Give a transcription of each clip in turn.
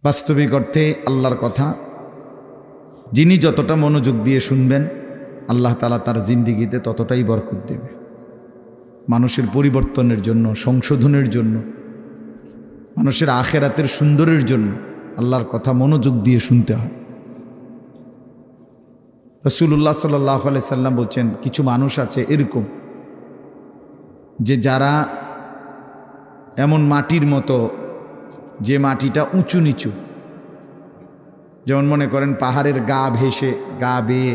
বাস্তবিক অর্থে আল্লাহর কথা যিনি যতটা মনোযোগ দিয়ে শুনবেন আল্লাহ তাআলা তার জিন্দেগিতে ততটাই বরকত দেবে। মানুষের পরিবর্তনের জন্য, সংশোধনের জন্য, মানুষের আখেরাতের সুন্দরের জন্য আল্লাহর কথা মনোযোগ দিয়ে শুনতে হয়। রাসূলুল্লাহ সাল্লাল্লাহু আলাইহি সাল্লাম বলছেন, কিছু মানুষ আছে এরকম যে যারা এমন মাটির মতো, যে মাটিটা উঁচু নিচু, যেমন মনে করেন পাহাড়ের গা ভেসে, গা বেয়ে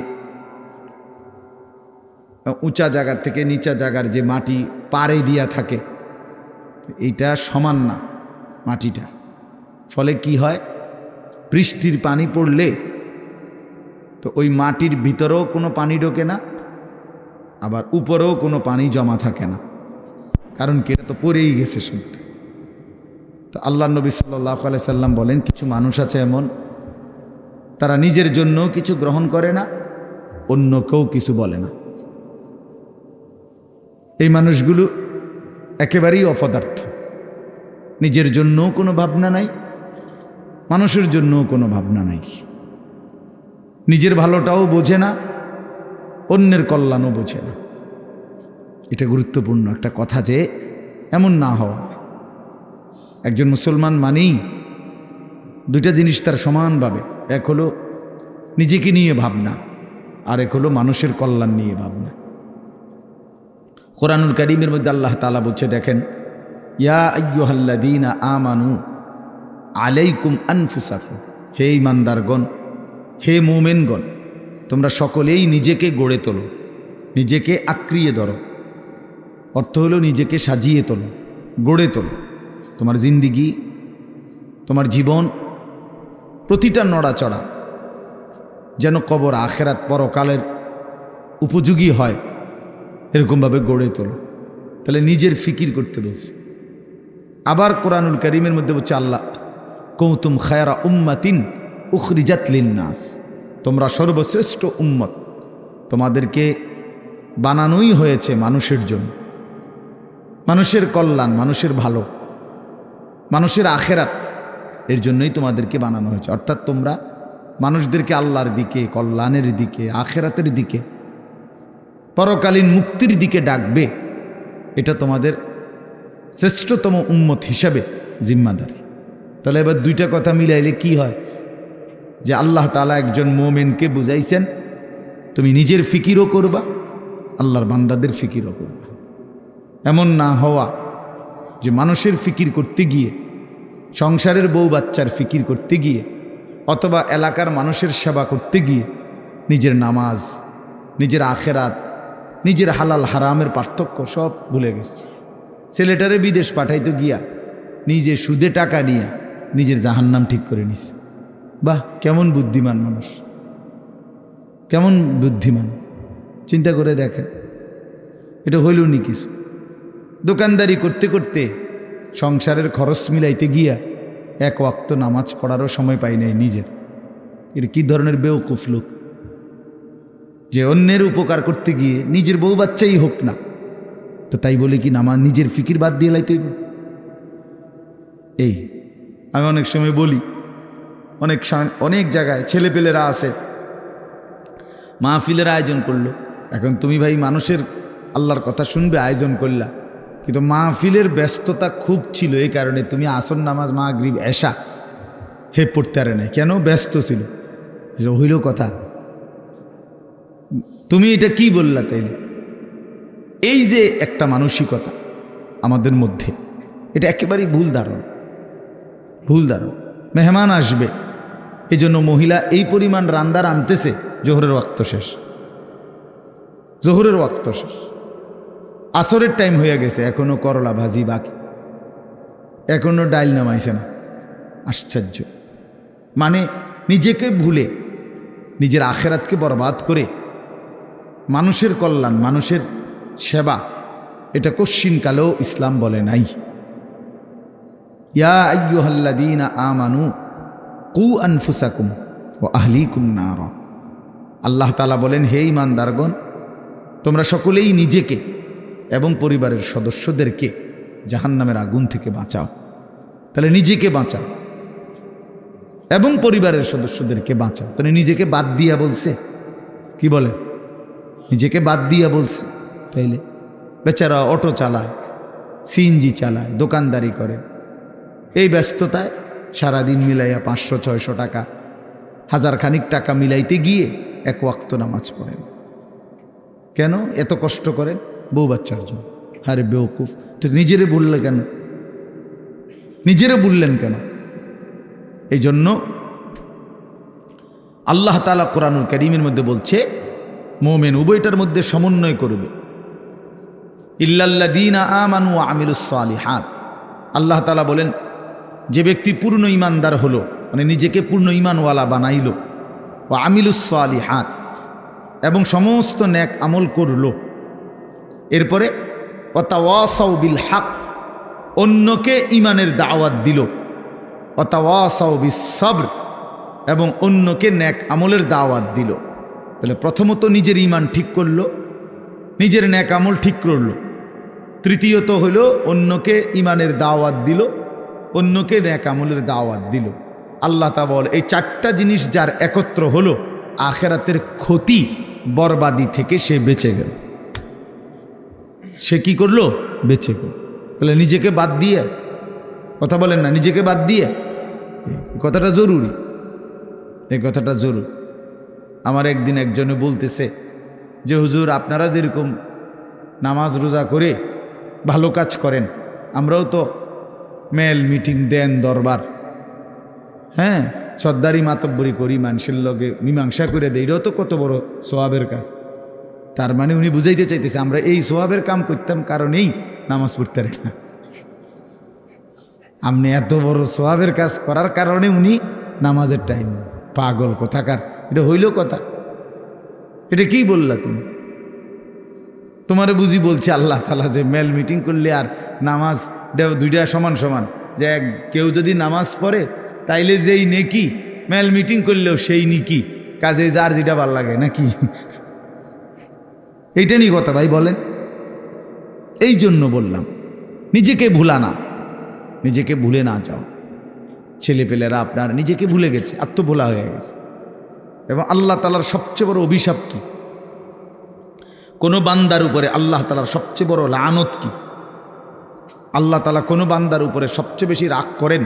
উঁচা জায়গা থেকে নিচা জায়গার যে মাটি পাড়ে দিয়া থাকে, এইটা সমান না মাটিটা। ফলে কি হয়, বৃষ্টির পানি পড়লে তো ওই মাটির ভিতরেও কোনো পানি ঢোকে না, আবার উপরেও কোনো পানি জমা থাকে না। কারণ কি, এটা তো পড়েই গেছে শুনতে। তো আল্লাহ নবী সাল্লাল্লাহু আলাইহি সাল্লাম বলেন, কিছু মানুষ আছে এমন, তারা নিজের জন্য কিছু গ্রহণ করে না, অন্য কেউ কিছু বলে না। এই মানুষগুলো একেবারেই অপদার্থ। নিজের জন্যও কোনো ভাবনা নাই, মানুষের জন্যও কোনো ভাবনা নাই। নিজের ভালোটাও বোঝে না, অন্যের কল্যাণও বোঝে না। এটা গুরুত্বপূর্ণ একটা কথা যে এমন না হওয়া। একজন মুসলমান মানেই দুইটা জিনিস তার সমানভাবে, এক হলো নিজেকে নিয়ে ভাবনা, আর এক হলো মানুষের কল্যাণ নিয়ে ভাবনা। কোরআনুল কারীমের মধ্যে আল্লাহ তাআলা বলছে, দেখেন, ইয়া আইয়ুহাল্লাযীনা আমানু আলাইকুম আনফুসাকুম, হে ঈমানদারগণ, হে মুমিনগণ, তোমরা সকলেই নিজেকে গড়ে তোলো, নিজেকে আঁকড়িয়ে ধরো। অর্থ হলো নিজেকে সাজিয়ে তোলো, গড়ে তোলো। তোমার জিন্দিগি, তোমার জীবন, প্রতিটা নড়াচড়া যেন কবর, আখেরাত, পরকালের উপযোগী হয়, এরকমভাবে গড়ে তোলো। তাহলে নিজের ফিকির করতে বলছে। আবার কোরআনুল কারীমের মধ্যে বলছে আল্লাহ, কুনতুম খায়রা উম্মাতিন উখরিজাত লিন্নাস, তোমরা সর্বশ্রেষ্ঠ উম্মত, তোমাদেরকে বানানোই হয়েছে মানুষের জন্য, মানুষের কল্যাণ, মানুষের ভালো, মানুষের আখেরাত, এর জন্যই তোমাদেরকে বানানো হয়েছে। অর্থাৎ তোমরা মানুষদেরকে আল্লাহর দিকে, কল্যাণের দিকে, আখেরাতের দিকে, পরকালীন মুক্তির দিকে ডাকবে। এটা তোমাদের শ্রেষ্ঠতম উম্মত হিসাবে জিম্মাদারি। তাহলে এবার দুইটা কথা মিলাইলে কি হয়, যে আল্লাহ তাআলা একজন মুমিনকে বুঝাইছেন, তুমি নিজের ফিকিরও করবা, আল্লাহর বান্দাদের ফিকিরও করবা। এমন না হওয়া যে মানুষের ফিকির করতে গিয়ে, সংসারের বউ বাচ্চার ফিকির করতে গিয়ে, অথবা এলাকার মানুষের সেবা করতে গিয়ে নিজের নামাজ, নিজের আখেরাত, নিজের হালাল হারামের পার্থক্য সব ভুলে গেছে। ছেলেটারে বিদেশ পাঠাইতে গিয়া নিজে সুদে টাকা নিয়ে নিজের জাহান্নাম ঠিক করে নিছে। বাহ, কেমন বুদ্ধিমান মানুষ, কেমন বুদ্ধিমান! চিন্তা করে দেখেন, এটা হইল নি কিছু। দোকানদারি করতে করতে সংসারের খরচ মিলাইতে গিয়া এক ওয়াক্ত নামাজ পড়ারও সময় পাই নাই নিজের। এর কি ধরনের বেওকুফ লোক, যে অন্যের উপকার করতে গিয়ে নিজের বউ বাচ্চাই হোক না, তো তাই বলে কি নামাজ, নিজের ফিকির বাদ দিয়ে লাইতে হইবে? এই আমি অনেক সময় বলি, অনেক জায়গায় ছেলেপেলেরা আছে, মাহফিলের আয়োজন করলো। এখন তুমি ভাই মানুষের আল্লাহর কথা শুনবে, আয়োজন করলা, কিন্তু মাহফিলের ব্যস্ততা খুব ছিল, এই কারণে তুমি আসর নামাজ, মাগরিব, এশা হে পড়তে পারে নাই। কেন? ব্যস্ত ছিল। হইল কথা, তুমি এটা কি বললা? তাইলে এই যে একটা মানসিকতা আমাদের মধ্যে, এটা একেবারেই ভুল ধারণা, ভুল ধারণা। মেহমান আসবে, এজন্য মহিলা এই পরিমাণ রান্দার আনতেছে, জোহরের ওয়াক্ত শেষ, জোহরের ওয়াক্ত শেষ, আসরের টাইম হয়ে গেছে, এখনো করলা ভাজি বাকি, এখনো ডাইল নামাইছে না। আশ্চর্য! মানে নিজেকে ভুলে, নিজের আখেরাতকে বরবাদ করে মানুষের কল্যাণ, মানুষের সেবা, এটা কশ্চিনকালেও ইসলাম বলে নাই। ইয়া আইয়ুহাল্লাযীনা আমানু কু আনফুসাকুম ওয়া আহলিকুম নারা, আল্লাহ তাআলা বলেন, হে ঈমানদারগণ, তোমরা সকলেই নিজেকে এবং পরিবারের সদস্যদেরকে জাহান্নামের আগুন থেকে বাঁচাও। তাহলে নিজেকে বাঁচাও, এবং পরিবারের সদস্যদেরকে বাঁচাও। তাহলে নিজেকে বাদ দিয়া বলছে, কি বলে, নিজেকে বাদ দিয়া বলছে। তাইলে বেচারা অটো চালায়, সিএনজি চালায়, দোকানদারি করে, এই ব্যস্ততায় সারাদিন মিলাইয়া 500-600 টাকা, 1000 খানিক টাকা মিলাইতে গিয়ে এক ওয়াক্ত নামাজ পড়েন। কেন এত কষ্ট করেন? বউ বাচ্চার জন্য। আরে বেওকুফ, তো নিজেরে বললে কেন? নিজেরে বললেন কেন? এই জন্য আল্লাহ তাআলা কোরআনুল কারীমের মধ্যে বলছে মুমিন উভয়টার মধ্যে সমন্বয় করবে। ইল্লাল্লাযীনা আমানু ওয়া আমিলুস সালিহাত। আল্লাহ তাআলা বলেন যে ব্যক্তি পূর্ণ ঈমানদার হলো, মানে নিজেকে পূর্ণ ঈমানওয়ালা বানাইলো, ওয়া আমিলুস সালিহাত, এবং সমস্ত নেক আমল করলো, এরপরে ওয়াতাওয়াসাউ বিল হক, অন্যকে ঈমানের দাওয়াত দিল, ওয়াতাওয়াসাউ বিস সবর, এবং অন্যকে নেক আমলের দাওয়াত দিল। তাহলে প্রথমত নিজের ঈমান ঠিক করলো, নিজের নেক আমল ঠিক করলো। তৃতীয়ত হলো অন্যকে ঈমানের দাওয়াত দিল, অন্যকে নেক আমলের দাওয়াত দিল। আল্লাহ তাআলা বলে এই 4টা জিনিস যার একত্র হলো, আখিরাতের ক্ষতি বরবাদি থেকে সে বেঁচে গেল। সে কি করলো? বেঁচে গেল। তাহলে নিজেকে বাদ দিয়ে, কথা বলেন না, নিজেকে বাদ দিয়ে, এই কথাটা জরুরি, এই কথাটা জরুরি। আমার একদিন একজনে বলতেছে যে হুজুর আপনারা যেরকম নামাজ রোজা করে ভালো কাজ করেন, আমরাও তো মেল মিটিং দেন, দরবার, হ্যাঁ, সর্দারি মাতব্বরি করি, মানুষের লগে মীমাংসা করে দেয়, এটাও তো কত বড় সোয়াবের কাজ। তার মানে উনি বুঝাইতে চাইতেছে আমরা এই সোয়াবের কাম করতাম কারণেই নামাজ পড়তে পারি না। আপনি এত বড় সোয়াবের কাজ করার কারণে উনি নামাজের টাইম। পাগল কোথাকার, এটা হইল কথা? এটা কি বললা তুমি? তোমারে বুঝি বলছে আল্লাহ তাআলা যে মেল মিটিং করলে আর নামাজ দুইটা সমান সমান, যে কেউ যদি নামাজ পড়ে তাইলে যেই নেকি, মেল মিটিং করলেও সেই নেকি, কাজে যার যেটা ভাল লাগে নাকি? এইটা নিয়ে কথা ভাই বলেন। এই জন্য বললাম নিজেকে ভুলা না, নিজেকে ভুলে না যাও। ছেলেপেলেরা আপনার নিজেকে ভুলে গেছে, আত্মভোলা হয়ে গেছে। এবং আল্লাহ তাআলার সবচেয়ে বড় অভিশাপ কি? কোনো বান্দার উপরে আল্লাহ তাআলার সবচেয়ে বড় লানত কি? আল্লাহ তাআলা কোনো বান্দার উপরে সবচেয়ে বেশি রাগ করেন,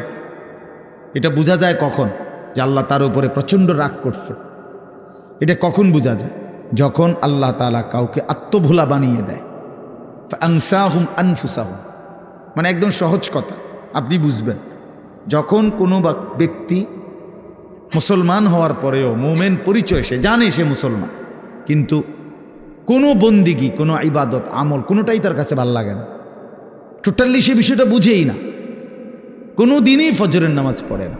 এটা বোঝা যায় কখন? যে আল্লাহ তার উপরে প্রচণ্ড রাগ করছে। এটা কখন বোঝা যায়? যখন আল্লাহ তাআলা কাউকে আত্মভোলা বানিয়ে দেয়। ফাআনসাহুম আনফুসাহুম, মানে একদম সহজ কথা আপনি বুঝবেন। যখন কোনো ব্যক্তি মুসলমান হওয়ার পরেও মুমিন পরিচয়, সে জানে সে মুসলমান, কিন্তু কোনো বন্দিগি, কোনো ইবাদত আমল কোনোটাই তার কাছে ভালো লাগে না, টোটালি সে বিষয়টা বুঝেই না, কোনো দিনই ফজরের নামাজ পড়ে না,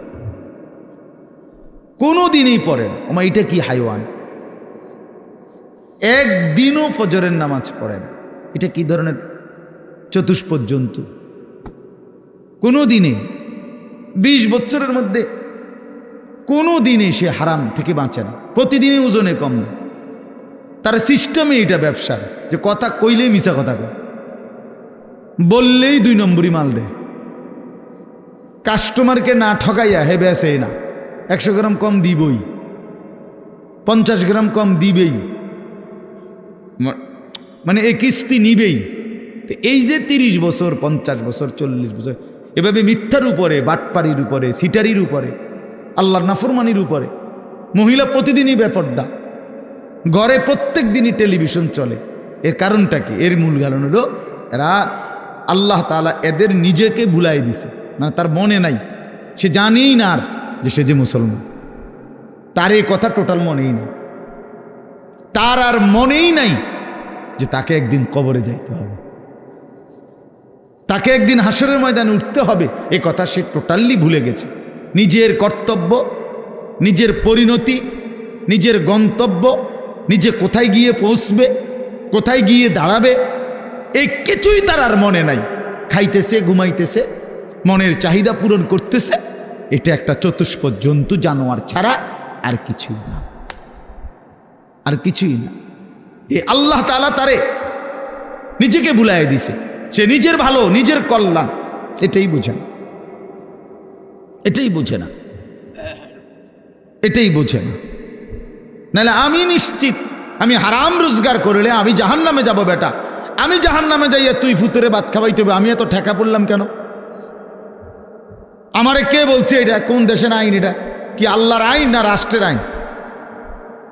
কোনো দিনই পড়ে না। ওমা এটা কি হাইওয়ান! একদিনও ফজরের নামাজ পড়ে না, এটা কি ধরনের চতুষ্পদ জন্তু? কোনো দিনে 20 বছরের মধ্যে কোনো দিনে সে হারাম থেকে বাঁচে না, প্রতিদিনই ওজনে কম না। তার সিস্টেমে এটা ব্যবসার, যে কথা কইলেই মিছা কথা কয়, বললেই 2 নম্বরই মাল দেয়, কাস্টমারকে না ঠকাইয়া হে বেসেই না, 100 গ্রাম কম দিবই, 50 গ্রাম কম দিবেই, মানে এই কিস্তি নিবেই। তো এই যে 30 বছর, 50 বছর, 40 বছর এভাবে মিথ্যার উপরে, বাটপারির উপরে, সিটারির উপরে, আল্লাহর নাফরমানির উপরে, মহিলা প্রতিদিনই বেপর্দা, ঘরে প্রত্যেক দিনই টেলিভিশন চলে। এর কারণটা কি? এর মূল কারণ হলো এরা, আল্লাহ তাআলা এদের নিজেকে ভুলাই দিছে, না তার মনে নাই, সে জানেই না আর যে সে যে মুসলমান, তার এই কথা টোটাল মনেই নেই, তার আর মনেই নাই যে তাকে একদিন কবরে যাইতে হবে, তাকে একদিন হাসরের ময়দানে উঠতে হবে, এ কথা সে টোটালি ভুলে গেছে। নিজের কর্তব্য, নিজের পরিণতি, নিজের গন্তব্য, নিজে কোথায় গিয়ে পৌঁছবে, কোথায় গিয়ে দাঁড়াবে, এই কিছুই তার আর মনে নাই। খাইতেছে, ঘুমাইতেছে, মনের চাহিদা পূরণ করতেছে, এটা একটা চতুষ্পদ জন্তু, জানোয়ার ছাড়া আর কিছুই না, আর কিছুই না। এ আল্লাহ তাআলা তারে নিজেকে ভুলাই দিছে, সে নিজের ভালো, নিজের কল্যাণ এটাই বুঝে না, এটাই বুঝে না। এটাই বোঝে না। নাহলে আমি নিশ্চিত আমি হারাম রোজগার করলে আমি জাহান্নামে যাব বেটা, আমি জাহান্নামে যাইয়া তুই ফুতুরে ভাত খাওয়াইতে হবে, আমি এত ঠেকা পড়লাম কেন? আমারে কে বলছে এটা? কোন দেশের আইন এটা? কি আল্লাহর আইন না রাষ্ট্রের আইন?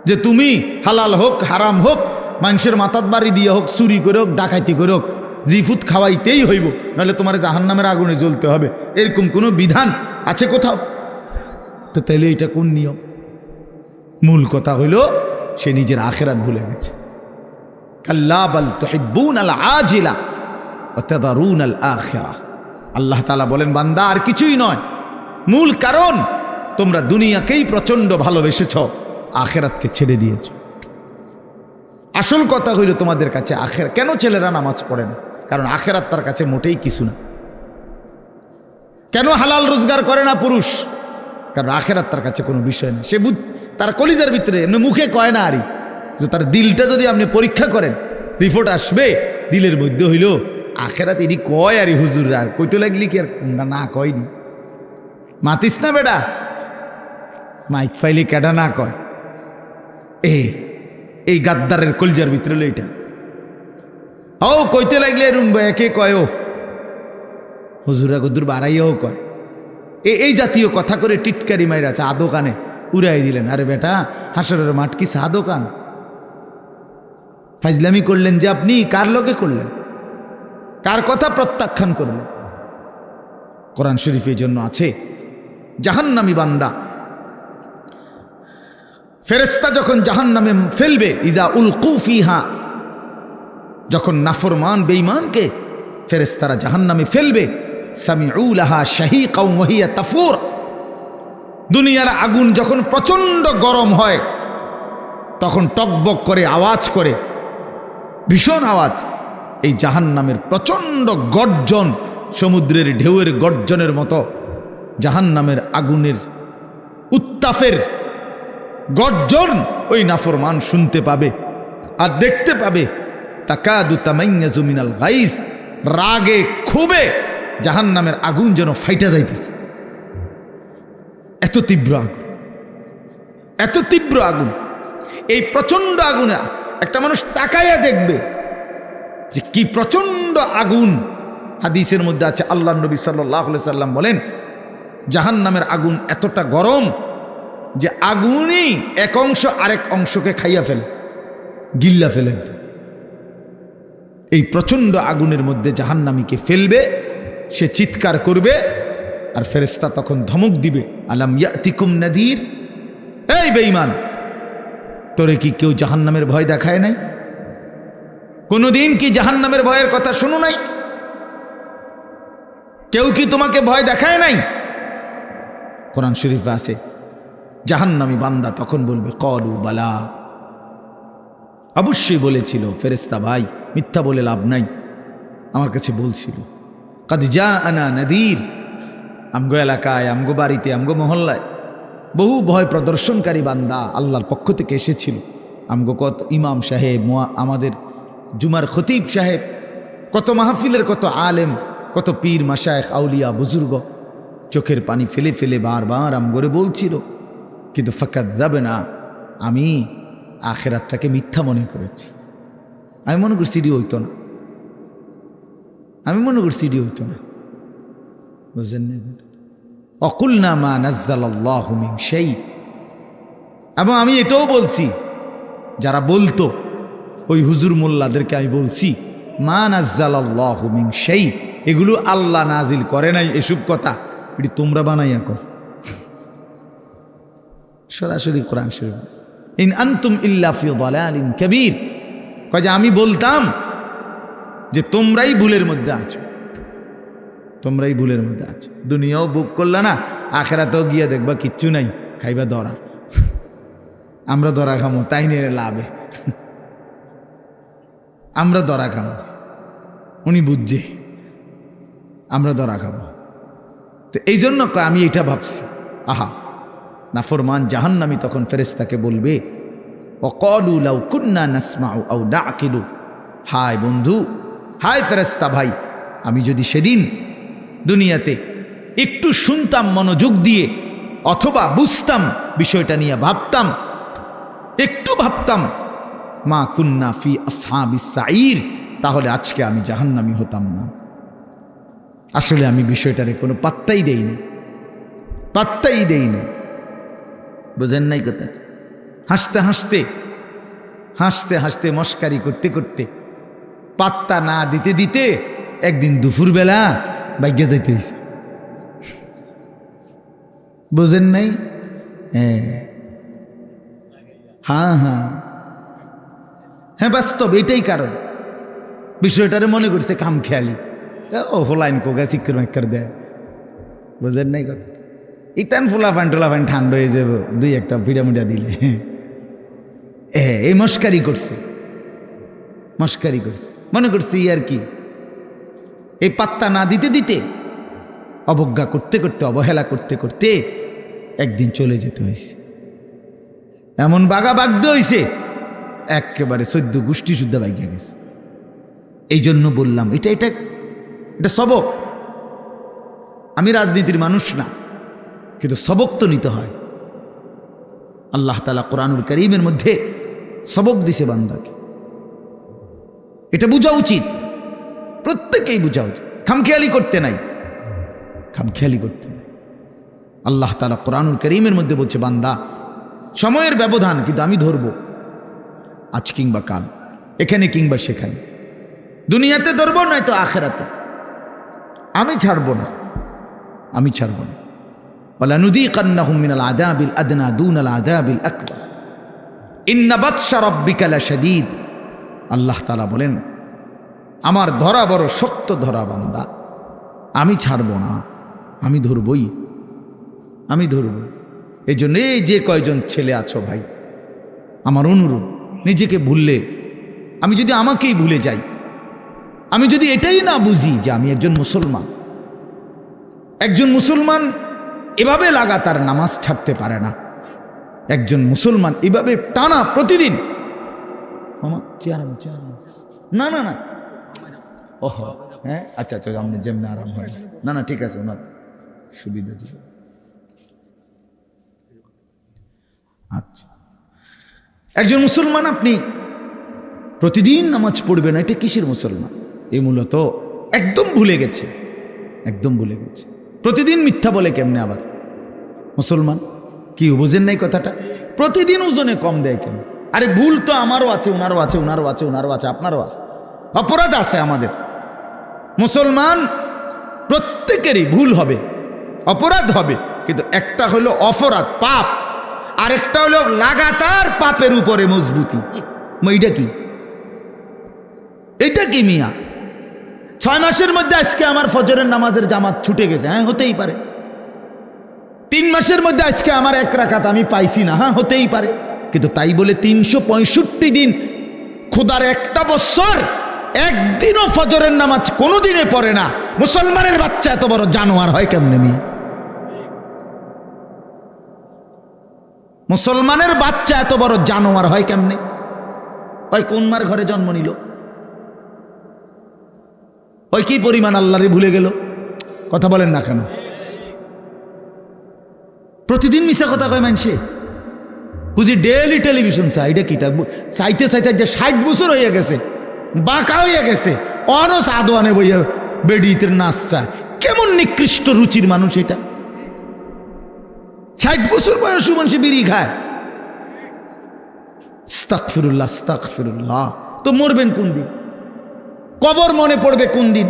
যে তুমি হালাল হোক হারাম হোক, মানুষের মাথাত বাড়ি দিয়ে হোক, চুরি করে হোক, ডাকাইতি করে হোক, জিফুত খাওয়াইতেই হইব, নাহলে তোমার জাহান্নামের আগুনে জ্বলতে হবে, এরকম কোনো বিধান আছে কোথাও? তো তাইলে এটা কোন নিয়ম? মূল কথা হইল সে নিজের আখিরাত ভুলে গেছে। কাল্লা বাল তুহিব্বুনাল আজিলা ওয়া তাযারুনাল আখিরাহ। আল্লাহ তাআলা বলেন, বান্দা আর কিছুই নয়, মূল কারণ তোমরা দুনিয়াকেই প্রচন্ড ভালোবেসেছ, আখিরাতকে ছেড়ে দিয়েছ। আসল কথা হইল তোমাদের কাছে আখিরাত। কেন ছেলেরা নামাজ পড়ে না? কারণ আখিরাত তার কাছে মোটেই কিছু না। কেন হালাল রোজগার করে না পুরুষ? কারণ আখিরাত তার কাছে কোনো বিষয় না। সে তার কলিজার ভিতরে এমনি মুখে কয় না, আরই তার দিলটা যদি আপনি পরীক্ষা করেন, রিপোর্ট আসবে দিলের মধ্যে হইল আখিরাত ইনি কয়, আরই হুজুর আর কইতে লাগলি কি আর না কয়নি। মাতিস না বেটা, মাইক ফাইলি কেডা না কয়। এই গাদ্দারের কলিজার ভিতরে হলো এটা। ও কইতে লাগলে একে কয়, ও হুজুরা গদুর বাড়াইয়াও কয়। এই জাতীয় কথা করে টিটকারি মাইরা চা দোকানে উড়াই দিলেন। আরে বেটা, হাসরের মাঠ কি চা দোকান? ফাজলামি করলেন যে আপনি, কার লগে করলেন? কার কথা প্রত্যাখ্যান করলেন? কোরআন শরীফের জন্য আছে জাহান্নামী বান্দা ফেরেশতা যখন জাহান্নামে ফেলবে, ইজা উলকু ফিহা, যখন নাফরমান বেঈমানকে ফেরেশতারা জাহান্নামে ফেলবে, সামিউ লাহা শাহীকাও ওয়া হিয়া তাফুর। দুনিয়ার আগুন যখন প্রচন্ড গরম হয় তখন টকবক করে আওয়াজ করে, ভীষণ আওয়াজ। এই জাহান্নামের প্রচন্ড গর্জন, সমুদ্রের ঢেউয়ের গর্জনের মতো জাহান্নামের আগুনের উত্তাপের গর্জন ওই নাফরমান শুনতে পাবে আর দেখতে পাবে। তাকাদু তামাইয়াজু মিনাল গাইজ, রাগে ক্ষোভে জাহান্নামের আগুন যেন ফাইটা যাইতেছে। এত তীব্র আগুন, এত তীব্র আগুন। এই প্রচন্ড আগুনে একটা মানুষ তাকাইয়া দেখবে যে কি প্রচন্ড আগুন। হাদিসের মধ্যে আছে, আল্লাহ নবী সাল্লাল্লাহু আলাইহি সাল্লাম বলেন, জাহান্নামের আগুন এতটা গরম যে আগুনই এক অংশ আরেক অংশকে খাইয়া ফেলে, গিল্লা ফেলে। এই প্রচন্ড আগুনের মধ্যে জাহান্নামীকে ফেলবে, সে চিৎকার করবে আর ফেরেশতা তখন ধমক দিবে, আলাম ইয়াতিকুম নাদির, এই বেঈমান, তোরে কি কেউ জাহান্নামের ভয় দেখায় নাই? কোনদিন কি জাহান্নামের ভয়ের কথা শুনো নাই? কেউ কি তোমাকে ভয় দেখায় নাই? কোরআন শরীফে আছে, জাহান্নামী বান্দা তখন বলবে, ক্বালু বালা, অবশ্যই বলেছিল ফেরেশতা ভাই, মিথ্যা বলে লাভ নাই, আমার কাছে বলছিল। কাদ জাআনা নাদির, আমগো এলাকায়, আমগো বাড়িতে, আমগো মহল্লায় বহু ভয় প্রদর্শনকারী বান্দা আল্লাহর পক্ষ থেকে এসেছিল। আমগো কত ইমাম সাহেব, আমাদের জুমার খতিব সাহেব, কত মাহফিলের কত আলেম, কত পীর মাশায়েখ আউলিয়া বুজুর্গ চোখের পানি ফেলে ফেলে বারবার আমগরে বলছিল, কিন্তু ফাকাযযাবনা, আমি আখিরাতটাকে মিথ্যা মনে করেছি। আমি মনে করছি সিডি হইতো না, আমি মনে করছি সিডি হইতো না, বুঝলেন? অকুলনা মা নাজ্জালাল্লাহু মিন শাই। এবং আমি এটাও বলছি, যারা বলতো ওই হুজুর মোল্লাদেরকে আমি বলছি, মা নাজ্জালাল্লাহু মিন শাই, এগুলো আল্লাহ নাজিল করে নাই, এসব কথা এটি তোমরা বানাইয়া কর। সরাসরি কোরআন শরীফ, ইন আনতুম ইল্লা ফি দালালিন কাবীর, কয় যে আমি বলতাম যে তোমরাই ভুলের মধ্যে আছো, তোমরাই ভুলের মধ্যে আছো। দুনিয়াও বুক করলা না, আখিরাতেও গিয়া দেখবা কিচ্ছু নাই, খাইবা ধরা। আমরা ধরা খামো, তাই নিয়ে লাভে আমরা ধরা খামো, উনি বুঝছে আমরা ধরা খাবো। তো এই জন্য আমি এটা ভাবছি, আহা, নাফরমান জাহান্নামী তখন ফেরেশতাকে বলবে, ওয়াকালু লাউ কুন্না নাসমাউ আও নাআকিলু, হায় বন্ধু, হায় ফেরেশতা ভাই, আমি যদি সেদিন দুনিয়াতে একটু শুনতাম মনোযোগ দিয়ে, অথবা বুঝতাম, বিষয়টা নিয়ে ভাবতাম, একটু ভাবতাম, মা কুন্না ফি আসহাবিস সাঈর, তাহলে আজকে আমি জাহান্নামী হতাম না। আসলে আমি বিষয়টারে কোনো পাত্তাই দেইনি, পাত্তাই দেইনি। বুঝেন নাই কথা? হাসতে হাসতে হাসতে হাসতে মস্কারি করতে করতে পাত্তা না দিতে দিতে একদিন দুপুরবেলা বাইকে যাইতে হয়েছে। বুঝেন নাই? হ্যাঁ হ্যাঁ হ্যাঁ, বাস্তব এটাই কারণ। বিষয়টারে মনে করছে কাম খেয়ালি, ও ফোলাইন কোগা চিক্কর মাক্কর দেয়। বুঝেন নাই কথা? ইতান ফোলা ফান ঠান্ডা হয়ে যাব দুই একটা পিড়ামুড়া দিলে। এই মস্কারি করছে, মস্কারি করছে, মনে করছি আর কি। এই পাত্তা না দিতে দিতে, অবজ্ঞা করতে করতে, অবহেলা করতে করতে একদিন চলে যেতে হয়েছে। এমন বাগা বাগদ হয়েছে, একেবারে 14 গোষ্ঠী শুদ্ধ বাইকে গেছে। এই জন্য বললাম এটা এটা এটা সবক। আমি রাজনীতির মানুষ না, কিন্তু সবক তো নিতে হয়। আল্লাহ তাআলা কোরআনুল কারীমের মধ্যে সবক দিছে বান্দাকে, এটা বোঝা উচিত, প্রত্যেকেই বোঝা উচিত। খামখেয়ালি করতে নাই, খামখেয়ালি করতে নাই। আল্লাহ তাআলা কোরআনুল কারীমের মধ্যে বলছে, বান্দা সময়ের ব্যবধান, কিন্তু আমি ধরব আজ কিংবা কাল, এখানে কিংবা সেখানে, দুনিয়াতে ধরব নয়তো আখিরাতে। আমি ছাড়ব না, আমি ছাড়ব না। ওয়ালানুযীকান্নাহুম মিনাল আযাবিল আদনা দুনাল আযাবিল আকবার ইন্না বাতশা রাব্বিকা লাশাদীদ। আল্লাহ তাআলা বলেন, আমার ধরা বড় শক্ত ধরা বান্দা, আমি ছাড়ব না, আমি ধরবই, আমি ধরব। এই জন্য এই যে কয়জন ছেলে আছো ভাই, আমার অনুরোধ, নিজেকে ভুললে, আমি যদি আমাকেই ভুলে যাই, আমি যদি এটাই না বুঝি যে আমি একজন মুসলমান, একজন মুসলমান এভাবে লাগাতার নামাজ ছাড়তে পারে না, একজন মুসলমান এভাবে টানা প্রতিদিন, না না না, ওহ হ্যাঁ আচ্ছা আচ্ছা, আপনি যেমনি আরাম হয়, না না ঠিক আছে, ওনার সুবিধা ছিল। আচ্ছা, একজন মুসলমান আপনি প্রতিদিন নামাজ পড়বেন, এটা কিসের মুসলমান? এই মূলত একদম ভুলে গেছে, একদম ভুলে গেছে। প্রতিদিন মিথ্যা বলে কেমনে আবার মুসলমান? কি বুঝেন নাই কথাটা? প্রতিদিন ওজনে কম দেয় কেন? আরে ভুল তো আমারও আছে, ওনারও আছে, ওনারও আছে, ওনারও আছে, আপনারও আছে, অপরাধ আছে আমাদের। মুসলমান প্রত্যেকেরই ভুল হবে, অপরাধ হবে, কিন্তু একটা হলো অপরাধ পাপ, আরেকটা হলো লাগাতার পাপের উপরে মজবুতি। এইটা কি? এটা কি মিয়া? 6 মাসের মধ্যে আজকে আমার ফজরের নামাজের জামাত ছুটে গেছে, হ্যাঁ হতেই পারে। 3 মাসের মধ্যে আজকে আমার 1 রাকাত আমি পাইছি না, হ্যাঁ হতেই পারে। কিন্তু তাই বলে 365 দিন, খোদার একটা বছর একদিনও ফজরের নামাজ কোনোদিনে পড়ে না মুসলমানের বাচ্চা এত বড় জানোয়ার হয় কেমনে মিয়া? মুসলমানের বাচ্চা এত বড় জানোয়ার হয় কেমনে? ওই কোন মার ঘরে জন্ম নিল? ওই কি পরিমাণ আল্লাহরে ভুলে গেল? কথা বলেন না কেন? প্রতিদিন মিশা কথা কয় মানুষে, বুঝি ডেইলি টেলিভিশন চাই। এটা কি থাকবো চাইতে চাইতে যে 60 বছর হয়ে গেছে, বাঁকা হয়ে গেছে, অনও সাদোয়ানে বইয়া বেডিতের নাচ চায়। কেমন নিকৃষ্ট রুচির মানুষ এটা! 60 বছর বয়স মানুষ বিড়ি খায়। আস্তাগফিরুল্লাহ, আস্তাগফিরুল্লাহ। তো মরবেন কোন দিন? কবর মনে পড়বে কোন দিন?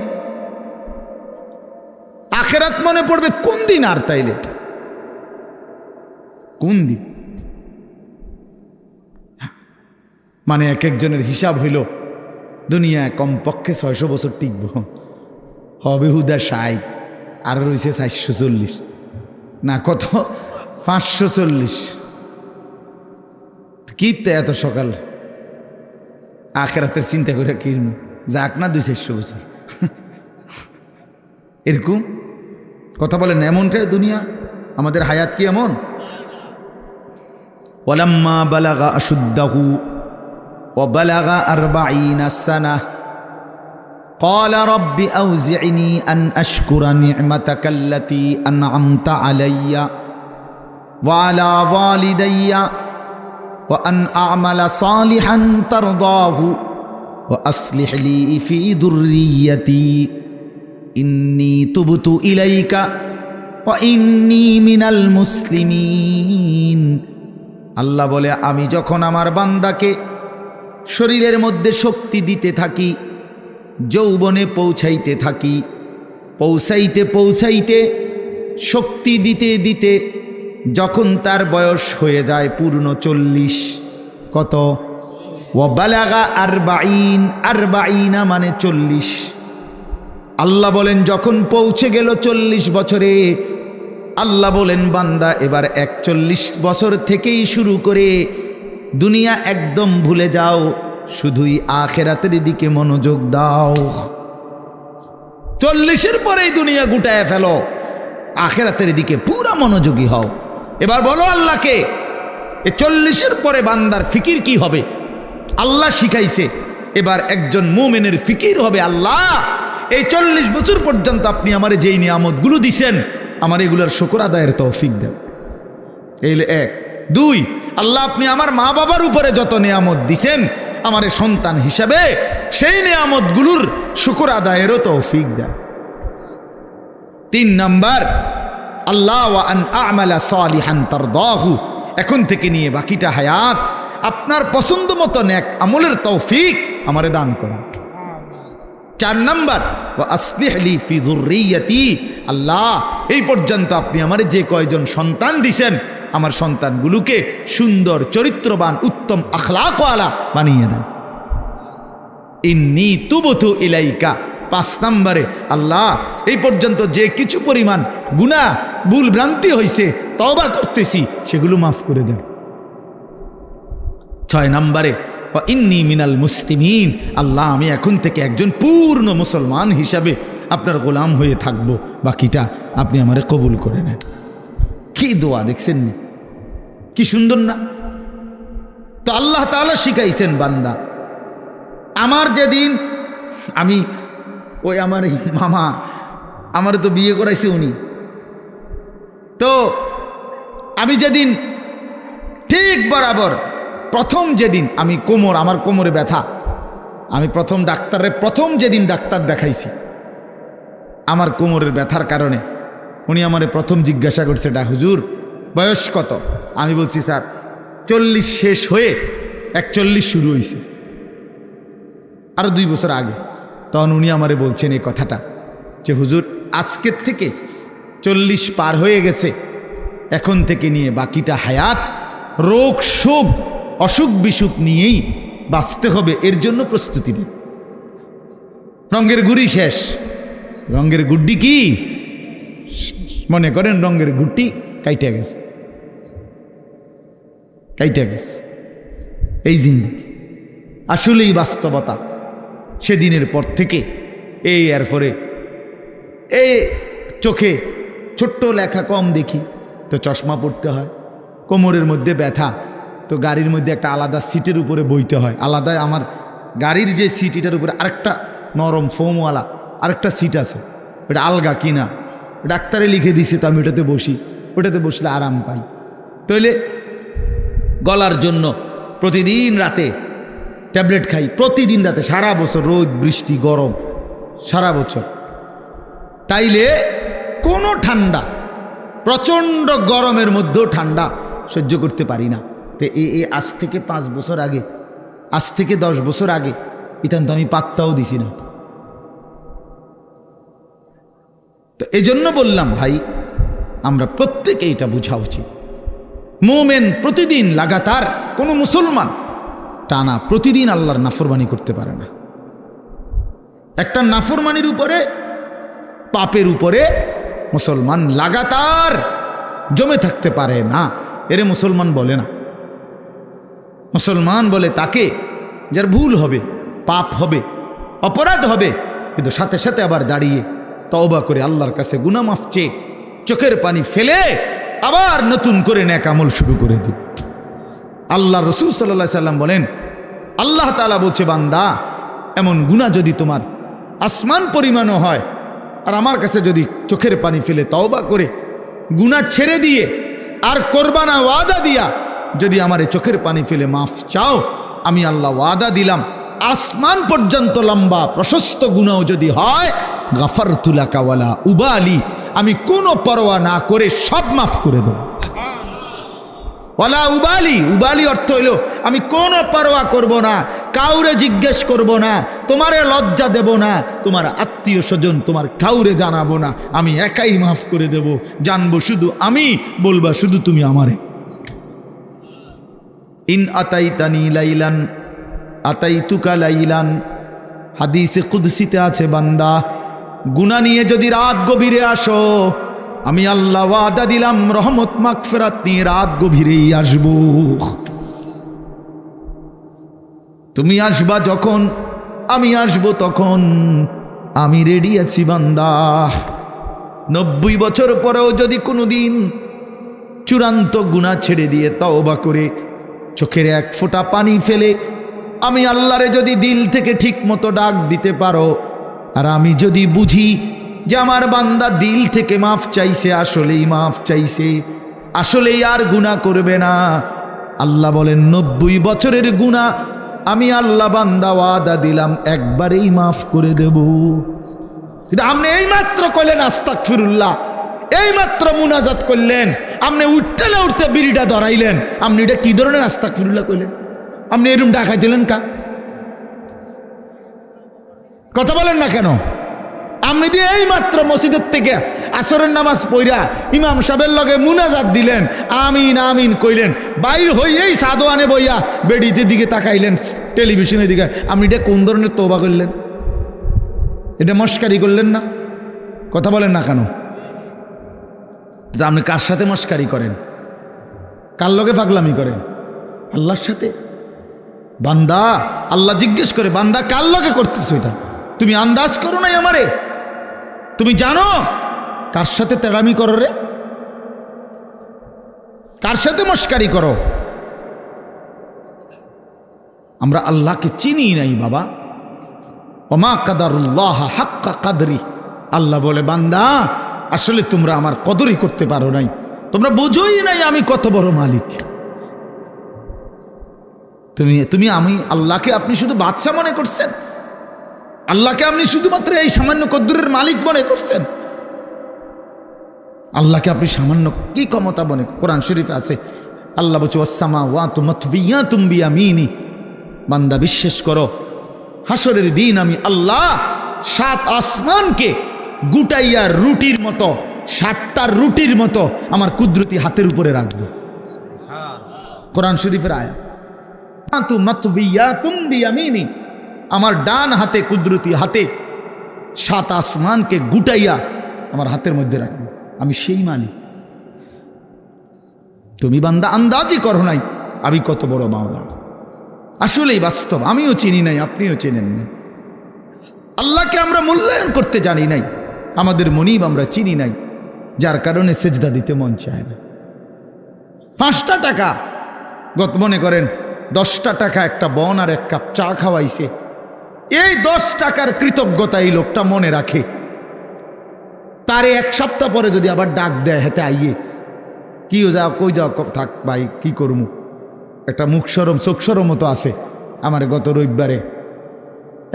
আখিরাত মনে পড়বে কোন দিন? আর তাইলে কোন দিন? মানে এক একজনের হিসাব হইল দুনিয়ায় কমপক্ষে 600 বছর টিকব, হবে হুদা 60, আর রয়েছে 440 না কত 540। কি এত সকাল আখিরাতের চিন্তা করে কি যাক না 200-400 বছর এরকম কথা বলেন। এমনটাই দুনিয়া, আমাদের হায়াত কি এমন? ওয়ালাম্মা বালাগা আশুদ্দাহু ওয়া বালাগা 40 সানাহ قال رب أوزعني أن أشكر نعمتك التي أنعمت علي وعلى والدي وأن أعمل صالحا ترضاه وأصلح لي في ذريتي إني تبت إليك وإني من المسلمين। আল্লাহ বলে, আমি যখন আমার বান্দাকে শরীরের মধ্যে শক্তি দিতে থাকি, যৌবনে পৌঁছাইতে থাকি, পৌঁছাইতে শক্তি দিতে দিতে যখন তার বয়স হয়ে যায় পূর্ণ 40, কত? ওয়াবালাগা আরবাঈনা মানে 40। আল্লাহ বলেন যখন পৌঁছে গেল 40 বছরে, আল্লাহ বলেন বান্দা এবার 41 বছর থেকেই শুরু করে দুনিয়া একদম ভুলে যাও, শুধুই আখিরাতের দিকে মনোযোগ দাও। 40-এর পরেই দুনিয়া গুটায় ফেলো, আখিরাতের দিকে পুরা মনোযোগী হও। এবার বলো আল্লাহকে, এই 40-এর পরে বান্দার ফিকির কি হবে? আল্লাহ শিখাইছে, এবার একজন মুমিনের ফিকির হবে, আল্লাহ এই 40 বছর পর্যন্ত আপনি আমারে যেই নিয়ামতগুলো দিছেন, আমার এগুলোর শুকর আদায়ের তৌফিক দেন। এই 1। 2, আল্লাহ আপনি আমার মা বাবার উপরে যত নিয়ামত দিছেন, আমার সন্তান হিসাবে সেই নিয়ামতগুলোর শুকর আদায়েরও তৌফিক দেন। 3 নাম্বার, আল্লাহ ওয়া আন আ'মালা সালিহান তারদাহু, এখন থেকে নিয়ে বাকিটা হায়াত আপনার পছন্দ মতো নেক আমলের তৌফিক আমারে দান করেন। 4 নাম্বার, ওয়া আসলিহ লি ফি যুররিয়াতি, আল্লাহ এই পর্যন্ত আপনি আমারে যে কয়জন সন্তান দিছেন, আমার সন্তানগুলোকে সুন্দর চরিত্রবান উত্তম আখলাকওয়ালা বানিয়ে দেন। ইন্নী তুবতু ইলাইকা। 5 নম্বরে, আল্লাহ এই পর্যন্ত যে কিছু পরিমাণ গুনাহ ভুল ভ্রান্তি হয়েছে, তওবা করতেছি, সেগুলো মাফ করে দেন। 6 নম্বরে, ওয়া ইন্নী মিনাল মুসলিমিন, আল্লাহ আমি এখন থেকে একজন পূর্ণ মুসলমান হিসাবে আপনার গোলাম হয়ে থাকব, বাকিটা আপনি আমারে কবুল করে নেন। কি দোয়া দেখছেন, কি সুন্দর না? তো আল্লাহ তাআলা শিখাইছেন বান্দা, আমার যেদিন আমি ওই আমার মামা আমার তো বিয়ে করাইছে উনি, তো আমি যেদিন ঠিক বরাবর প্রথম যেদিন আমি আমার কোমরে ব্যথা, আমি প্রথম যেদিন ডাক্তার দেখাইছি আমার কোমরের ব্যথার কারণে, উনি আমারে প্রথম জিজ্ঞাসা করছে, হুজুর বয়স কত? আমি বলছি স্যার 40 শেষ হয়ে 41 শুরু হয়েছে, আরো 2 বছর আগে। তখন উনি আমারে বলছেন এই কথাটা যে হুজুর আজকের থেকে 40 পার হয়ে গেছে, এখন থেকে নিয়ে বাকিটা হায়াত রোগ শোক অসুখ বিসুখ নিয়েই বাঁচতে হবে, এর জন্য প্রস্তুতি নিন। রঙের গুড়ি শেষ, রঙের গুড্ডি কি মনে করেন, রঙের গুড্ডি কাইটে গেছে, এই জিন্দেগি আসলেই বাস্তবতা। সেদিনের পর থেকে এরপরে এই চোখে ছোট্ট লেখা কম দেখি, তো চশমা পড়তে হয়। কোমরের মধ্যে ব্যথা, তো গাড়ির মধ্যে একটা আলাদা সিটের উপরে বইতে হয়, আলাদা আমার গাড়ির যে সিট এটার উপরে আরেকটা নরম ফোমওয়ালা আরেকটা সিট আছে, এটা আলগা কিনা, ডাক্তারে লিখে দিছে, তো আমি ওটাতে বসি, ওটাতে বসলে আরাম পাই। তাইলে গলার জন্য প্রতিদিন রাতে ট্যাবলেট খাই, প্রতিদিন রাতে, সারা বছর রোদ বৃষ্টি গরম সারা বছর। তাইলে কোনো ঠান্ডা, প্রচণ্ড গরমের মধ্যেও ঠান্ডা সহ্য করতে পারি না। তো আজ থেকে 5 বছর আগে, আজ থেকে 10 বছর আগে ইতান তো আমি পাত্তাও দিছি না। তো এজন্য বললাম ভাই, আমরা প্রত্যেকে এটা বোঝা উচিত, মুমিন প্রতিদিন লাগাতার, কোনো মুসলমান টানা প্রতিদিন আল্লাহর নাফরমানি করতে পারে না। একটা নাফরমানির উপরে, পাপের উপরে মুসলমান লাগাতার জমে থাকতে পারে না, এরে মুসলমান বলে না। মুসলমান বলে তাকে যার ভুল হবে, পাপ হবে, অপরাধ হবে, কিন্তু সাথে সাথে আবার দাঁড়িয়ে তওবা করে আল্লাহর কাছে গুনাহ মাফ চেয়ে চোখের পানি ফেলে আবার নতুন করে নেক আমল শুরু করে দিবে। আল্লাহ রাসূল সাল্লাল্লাহু আলাইহি সাল্লাম বলেন, আল্লাহ তাআলা বলছে, বান্দা এমন গুনাহ যদি তোমার আসমান পরিমাণও হয়, আর আমার কাছে যদি চোখের পানি ফেলে তওবা করে গুনাহ ছেড়ে দিয়ে আর করবা না ওয়াদা দিয়া, যদি আমারে চোখের পানি ফেলে মাফ চাও, আমি আল্লাহ ওয়াদা দিলাম আসমান পর্যন্ত লম্বা প্রশস্ত গুনাহ যদি হয়, গাফারতু লাকা ওয়ালা উবালি, আমি কোনো পরোয়া না করে সব মাফ করে দেব। ওয়ালা উবালি, উবালি অর্থ হইল আমি কোনো পরোয়া করব না, কাউরে জিজ্ঞেস করব না, তোমারে লজ্জা দেব না, তোমার আত্মীয় স্বজন তোমার কাউরে জানাবো না, আমি একাই মাফ করে দেব, জানবো শুধু আমি, বলবা শুধু তুমি আমারে। ইন আতাইতানি লাইলান আতাইতুকা লাইলান, হাদিসে কুদসিতে আছে, বান্দা গুনাহ নিয়ে যদি রাত গভীরে আসো, আমি আল্লাহ ওয়াদা দিলাম রহমত মাগফিরাত নিয়ে রাত গভীরেই আসব। তুমি আসবা যখন, আমি আসব তখন, আমি রেডি আছি বান্দা। 90 বছর পরেও যদি কোনোদিন চূড়ান্ত গুনাহ ছেড়ে দিয়ে তওবা করে চোখের এক ফোঁটা পানি ফেলে আমি আল্লাহরে যদি দিল থেকে ঠিক মতো ডাক দিতে পারো, আর আমি যদি বুঝি যে আমার বান্দা দিল থেকে মাফ চাইছে, আসলেই মাফ চাইছে, আসলেই আর গুনাহ করবে না, আল্লাহ বলেন 90 বছরের গুনাহ আমি আল্লাহ বান্দা ওয়াদা দিলাম একবারেই মাফ করে দেব। কিন্তু আপনি এই মাত্র কইলেন আস্তাগফিরুল্লাহ, এই মাত্র মুনাজাত করলেন, আপনি উঠতে না উঠতে বিড়িটা ধরাইলেন, আপনি এটা কি ধরনের আস্তাগফিরুল্লাহ কইলেন? আপনি এরকম ডাকাই দিলেন কা? কথা বলেন না কেন? আপনি দিয়ে এই মাত্র মসজিদের থেকে আসরের নামাজ পড়া ইমাম সাহেবের লগে মুনাজাত দিলেন, আমিন আমিন কইলেন, বাইর হইয়েই সাদোয়ানে বইয়া বেডিতে দিকে তাকাইলেন, টেলিভিশনের দিকে, আপনি এটা কোন ধরনের তওবা করলেন? এটা মস্কারি করলেন না? কথা বলেন না কেন? আপনি কার সাথে মস্কারি করেন? কার লগে পাগলামি করেন? আল্লাহর সাথে। বান্দা আল্লাহ জিজ্ঞেস করে, বান্দা কার লগে করতেছো এটা? তুমি আন্দাজ করো নাই আমারে? তুমি জানো কার সাথে তেড়ামি করো রে? কার সাথে মস্কারি করো? আমরা আল্লাহকে চিনি নাই বাবা। ওমা কাদারুল্লাহ হাক্কা কাদরি, আল্লাহ বলে বান্দা আসলে তোমরা আমার কদরই করতে পারো নাই, তোমরা বুঝোই নাই আমি কত বড় মালিক। তুমি আমি আল্লাহকে আপনি শুধু বাদশা মনে করছেন, আল্লাহকে আপনি শুধুমাত্র এই সামান্য কদ্দুরের মালিক মনে করছেন, আল্লাহকে আপনি সামান্য কি ক্ষমতা মনে? কোরআন শরীফে আছে আল্লাহ বলছে ওয়াসসামাওয়াতু মাতবিয়াতুম বিয়ামিনি, বান্দা বিশ্বাস করো হাসরের দিন আমি আল্লাহ 7 আসমানকে গুটাইয়া রুটির মতো, 7টা রুটির মতো আমার কুদরতি হাতের উপরে রাখবো। কোরআন শরীফের আয়াত, মাতবিয়াতুম বিয়ামিনি, আমার ডান হাতে কুদরতি হাতে 7 আসমানকে গুটাইয়া আমার হাতের মধ্যে রাখবো, আমি সেই মালিক। তুমি বান্দা আন্দাজই করো নাই আমি কত বড় মাওলা। আসলেই বাস্তব, আমিও চিনি নাই, আপনিও চেনেন না। আল্লাহকে আমরা মূল্যায়ন করতে জানি নাই, আমাদের মনিব আমরা চিনি নাই, যার কারণে সেজদা দিতে মন চায় না। 5টা টাকা, গত মনে করেন 10টা টাকা একটা বন আর 1 কাপ চা খাওয়াইছে, এই 10 টাকার কৃতজ্ঞতা এই লোকটা মনে রাখে, তারে 1 সপ্তাহ পরে যদি আবার ডাক দেয় হেতে আইয়ে, কি যাও কই যাও, থাক ভাই কি করবো, একটা মুখ সরম চোখ সরম মতো আছে, আমার গত রবিবারে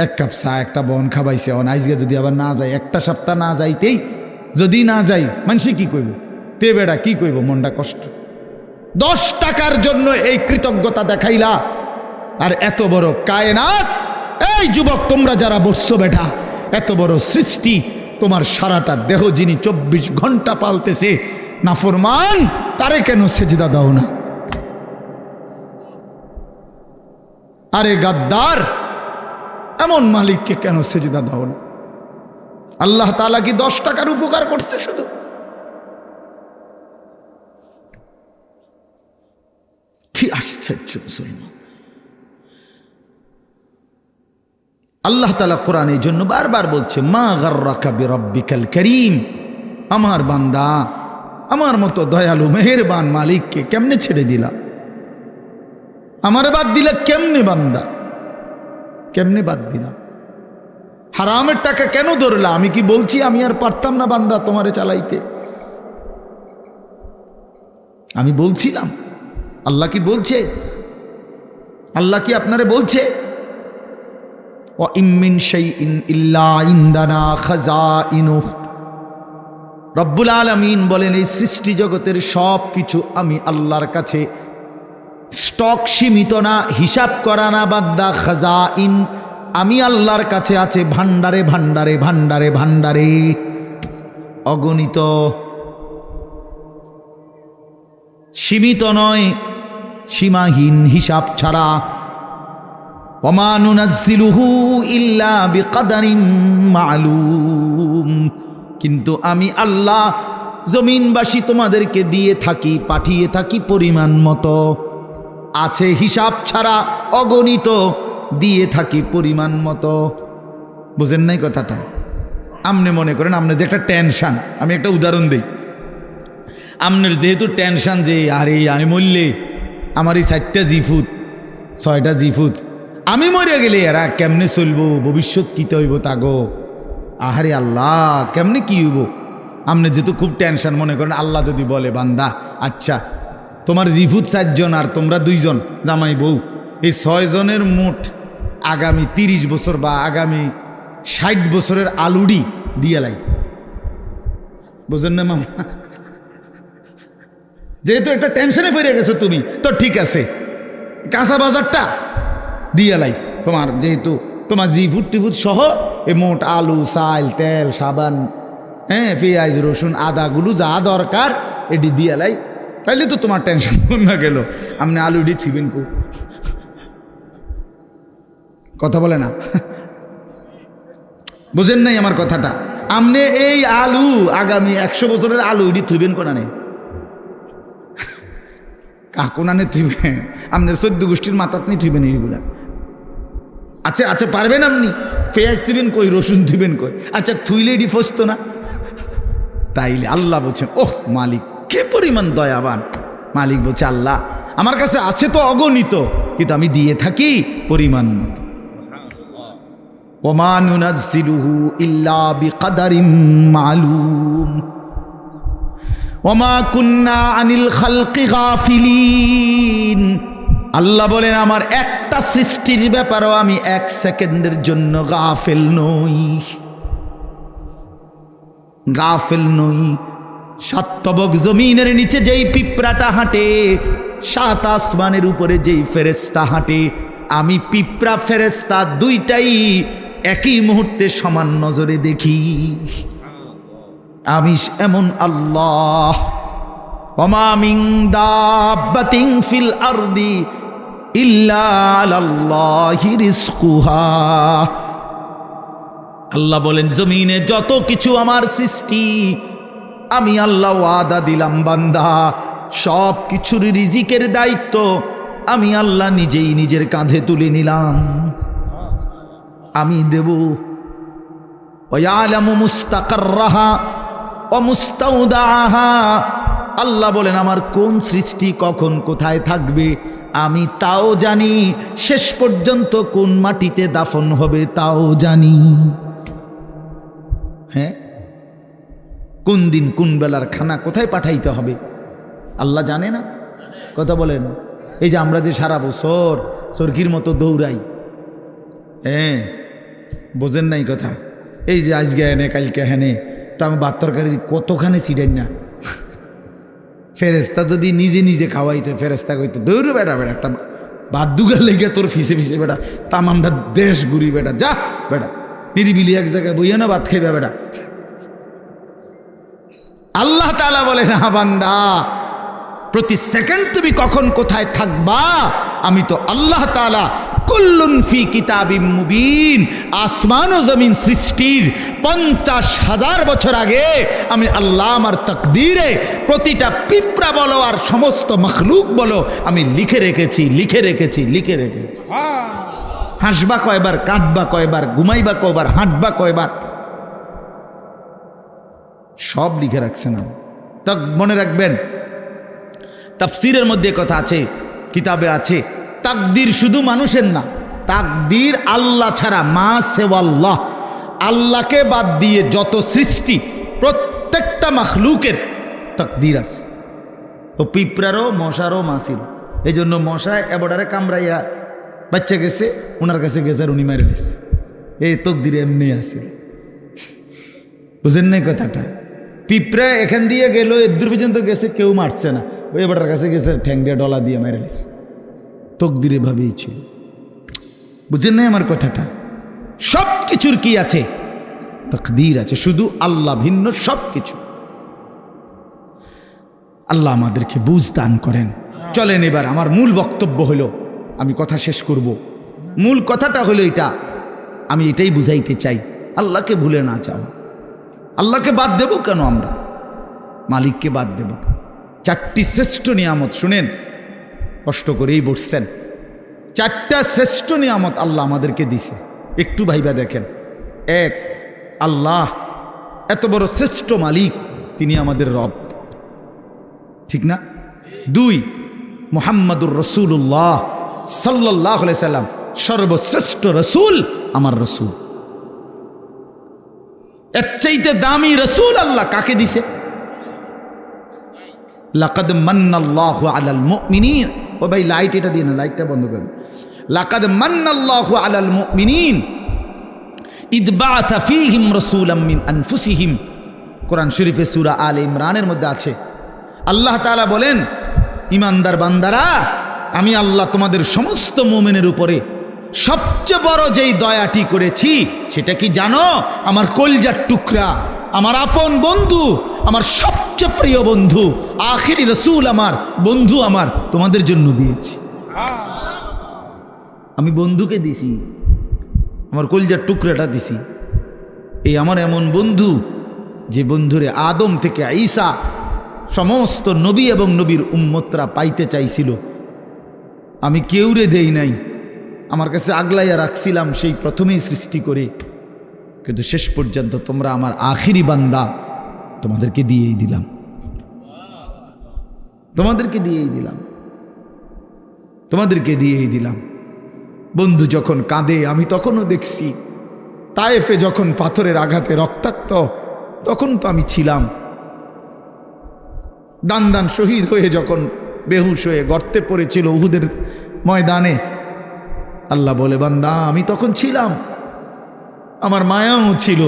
1 কাপ চা একটা বন খাওয়াইছে, আজকে যদি আবার না যায়, 1টা সপ্তাহ না যাইতেই যদি না যাই, মানুষে কি কইব, তে বেড়া কি কইব, মনটা কষ্ট। 10 টাকার জন্য এই কৃতজ্ঞতা দেখাইলা, আর এত বড় কায়নাত, এই যুবক তোমরা যারা বসছো বেটা, এত বড় সৃষ্টি, তোমার সারাটা দেহ যিনি 24 ঘন্টা পালতেছে, নাফরমান তারে কেন সেজদা দাও না? আরে গাদ্দার, এমন মালিককে কেন সেজদা দাও না? আল্লাহ তাআলা কি 10 টাকার উপকার করছে শুধু? কি আশ্চর্য মুসলমান! আল্লাহ তাআলা কোরআনে এই জন্য বারবার বলছে, মা গাররাকা বিরাব্বিকাল কারীম, আমার বান্দা আমার মতো দয়ালু মেহেরবান মালিককে কেমনে ছেড়ে দিলা? আমারে বাদ দিলা কেমনে বান্দা? কেমনে বাদ দিলা? হারামের টাকা কেন ধরলা? আমি কি বলছি আমি আর পারতাম না বান্দা তোমারে চালাইতে? আমি বলছিলাম, আল্লাহ কি বলছে? আল্লাহ কি আপনারে বলছে? ওয়া ইম মিন শাইইন ইল্লা ইনদানা খাযাইনুহু, রব্বুল আলামিন বলেন এই সৃষ্টি জগতের সব কিছু আমি আল্লাহর কাছে, স্টক সীমিত না, হিসাব করা না বান্দা, খাযাইন আমি আল্লাহর কাছে আছে ভান্ডারে ভান্ডারে ভান্ডারে ভান্ডারে, অগণিত, সীমিত নয়, সীমাহীন, হিসাব ছাড়া। ওমা নুনাজ্জিলুহু ইল্লা বিকদারিন মালুম, কিন্তু আমি আল্লাহ জমিনবাসী তোমাদেরকে দিয়ে থাকি, পাঠিয়ে থাকি পরিমাণ মতো, আছে হিসাব ছাড়া, অগণিত, দিয়ে থাকি পরিমাণ মতো। বুঝেন নাই কথাটা? আপনি মনে করেন আপনার যে একটা টেনশন, আমি একটা উদাহরণ দিই, আপনার যেহেতু টেনশন যে আরে আমি মরলে আমার এই 4টা জিফুত 6টা জিফুত, আমি মরে গেলে এরা কেমনে চলবো, ভবিষ্যৎ কী হইব তাগো, আহারে আল্লাহ কেমনে কি হইব। আপনি যেহেতু খুব টেনশন, মনে করেন আল্লাহ যদি বলে বান্দা আচ্ছা তোমার জিফুত 4 জন আর তোমরা 2 জন জামাই বউ, এই 6 জনের মোট আগামী 30 বছর বা আগামী 60 বছরের আলুডি দিয়ে লাই। বুঝেন না মামা? যেহেতু একটা টেনশনে ফিরে গেছো তুমি, তো ঠিক আছে কাঁচা বাজারটা দিয়ে লাই তোমার, যেহেতু তোমার জিফুট টিফুট সহ এ মোট আলু, চাল, তেল, সাবান, হ্যাঁ পেঁয়াজ, রসুন, আদাগুলো যা দরকার এটি দিয়ে লাই, তাইলে তো তোমার টেনশন না গেল। আপনি আলুডি ছিবেন কো? কথা বলে না, বুঝেন নাই আমার কথাটা? আপনি এই আলু আগামী 100 বছরের আলু এটি থুইবেন কোনা নেই, কাকুনানে থুইবেন, আপনার 14 গোষ্ঠীর মাথাত নিয়ে থুইবেন এইগুলা। আচ্ছা আচ্ছা পারবেন আপনি? পেঁয়াজ থুইবেন কই, রসুন থুইবেন কই? আচ্ছা থুইলে এটি ফসতো না? তাইলে আল্লাহ বলছেন ওহ মালিক কে পরিমাণ দয়াবান। মালিক বলছে আল্লাহ আমার কাছে আছে তো অগণিত, কিন্তু আমি দিয়ে থাকি পরিমাণ মতো। ওমা নুনাজ্জিলুহু ইল্লা বিকদারিন মালুম ওমা কুন্না আনিল খালকি গাফিলিন। আল্লাহ বলেন আমার একটা সৃষ্টির ব্যাপারেও আমি 1 সেকেন্ডের জন্য গাফেল নই, গাফেল নই। 7 তবক জমিনের নিচে যেই পিঁপড়াটা হাঁটে, 7 আসমানের উপরে যেই ফেরেশতা হাঁটে, আমি পিঁপড়া ফেরেশতা দুইটাই একই মুহূর্তে সমান নজরে দেখি। আমি এমন আল্লাহ। ওমা মিন দাব্বাতিন ফিল আরদি ইল্লা আলাল্লাহি রিজকুহা। আল্লাহ বলেন জমিনে যত কিছু আমার সৃষ্টি, আমি আল্লাহ ওয়াদা দিলাম বান্দা সব কিছুর রিজিকের দায়িত্ব আমি আল্লাহ নিজেই নিজের কাঁধে তুলে নিলাম, আমি দেব। ওয়ালামু মুস্তাকাররাহা ওয়া মুস্তাউদাহা। আল্লাহ বলেন আমার কোন সৃষ্টি কখন কোথায় থাকবে আমি তাও জানি, শেষ পর্যন্ত কোন মাটিতে দাফন হবে তাও জানি। হ্যাঁ, কোন দিন কোন বেলার খানা কোথায় পাঠাইতে হবে আল্লাহ জানে না? কথা বলেন। এই যে আমরা যে সারা বছর চরকির মতো দৌড়াই, হ্যাঁ বোঝেন নাই কথা? এই যে আজকে হেনে কালকে হেনে, তো আমি ভাত তরকারি কতখানি ছিড়েন না। ফেরেস্তা যদি নিজে নিজে খাওয়াইতো, ফেরেস্তা কইতো দৌড় বেটা বেটা একটা ভাত দুগার লেগে তোর ফিসে ফিসে বেটা তামামটা দেশ ঘুরি বেটা, যা বেটা নিরিবিলি এক জায়গায় বইয়া না ভাত খাইবা বেটা। আল্লাহ তাআলা বলে না বান্দা প্রতি সেকেন্ড তুমি কখন কোথায় থাকবা আমি তো আল্লাহ তাআলা কুল্লুন ফি কিতাবিম মুবিন। আসমান ও জমিন সৃষ্টির 50,000 বছর আগে আমি আল্লাহ আমার তাকদীরে প্রতিটা পিঁপড়া বলো আর সমস্ত মখলুক বলো আমি লিখে রেখেছি, লিখে রেখেছি, লিখে রেখেছি। হাসবা কয়বার, কাঁদবা কয়বার, ঘুমাইবা কয়বার, হাঁটবা কয়বার, সব লিখে রাখছে না। তা মনে রাখবেন তাফসীরের মধ্যে কথা আছে, কিতাবে আছে, তাকদীর শুধু মানুষের না, তাকদীর আল্লাহ ছাড়া, মা সেওয়াল্লাহ, আল্লাহকে বাদ দিয়ে যত সৃষ্টি প্রত্যেকটা মাখলুকের তাকদীর আছে। ও পিঁপড়ারও মশারও মা ছিল। এই জন্য মশা এবডারে কামড়াইয়া বাচ্চা গেছে, ওনার কাছে গেছে আর উনি মেরে গেছে। এই তকদিরে এমনি আছে, বুঝেন নাই কথাটা? পিঁপড়া এখান দিয়ে গেল, এদূর পর্যন্ত গেছে, কেউ মারছে না, ওই এবডার কাছে গেছে, ঠ্যাং দিয়ে ডলা দিয়ে মেরে গেছে। তকদিরে ভাবেই ছিল, বুঝেন নাই আমার কথাটা? সব কিছুর কি আছে? তকদির আছে, শুধু আল্লাহ ভিন্ন সব কিছু। আল্লাহ আমাদেরকে বুঝ দান করেন। চলেন এবার আমার মূল বক্তব্য হলো, আমি কথা শেষ করব। মূল কথাটা হলো এটা, আমি এটাই বুঝাইতে চাই, আল্লাহকে ভুলে না যাও। আল্লাহকে বাদ দেব কেন আমরা? মালিককে বাদ দেব? চারটি শ্রেষ্ঠ নিয়ামত, শুনেন, কষ্ট করেই বসছেন, চারটা শ্রেষ্ঠ নিয়ামত আল্লাহ আমাদেরকে দিছে, একটু ভাইবা দেখেন। এক, আল্লাহ এত বড় শ্রেষ্ঠ মালিক, তিনি আমাদের রব, ঠিক না? দুই, মুহাম্মাদুর রাসূলুল্লাহ সাল্লাল্লাহু আলাইহি সাল্লাম সর্বশ্রেষ্ঠ রসুল, আমার রসুল। এর চাইতে দামি রসুল আল্লাহ কাকে দিছে? লাকাদ মান্নাল্লাহু আলাল মুমিনিন। ও ভাই লাইট এটা দিয়ে না, লাইটটা বন্ধ করে দিন। লাকাদ মান্নাল্লাহু আলাল মুমিনিন ইদ বাআথা ফীহিম রাসূলাম মিন আনফুসিহিম। কোরআন শরীফে সূরা আলে ইমরানের মধ্যে আছে। আল্লাহ তাআলা বলেন, ইমানদার বান্দারা, আমি আল্লাহ তোমাদের সমস্ত মুমিনের উপরে সবচেয়ে বড় যেই দয়াটি করেছি সেটা কি জানো? আমার কলিজার টুকরা, আমার আপন বন্ধু, আমার সবচেয়ে প্রিয় বন্ধু, আখিরি রসুল, আমার বন্ধু, আমার তোমাদের জন্য দিয়েছি। আমি বন্ধুকে দিছি, আমার কলিজার টুকরাটা দিছি। এই আমার এমন বন্ধু, যে বন্ধুরে আদম থেকে ঈসা সমস্ত নবী এবং নবীর উম্মতরা পাইতে চাইছিল, আমি কেউরে দেই নাই, আমার কাছে আগলাইয়া রাখছিলাম সেই প্রথমেই সৃষ্টি করে, কিন্তু শেষ পর্যন্ত তোমরা আমার আখিরি বান্দা, তোমাদেরকে দিয়েই দিলাম, তোমাদেরকে দিয়েই দিলাম, তোমাদেরকে দিয়েই দিলাম। বন্ধু যখন কাঁদে আমি তখনও দেখছি, তায়েফে যখন পাথরের আঘাতে রক্তাক্ত, তখন তো আমি ছিলাম। দান দান শহীদ হয়ে যখন বেহুশ হয়ে গর্তে পড়েছিল উহুদের ময়দানে, আল্লাহ বলে, বান্দা আমি তখন ছিলাম, আমার মায়াও ছিল।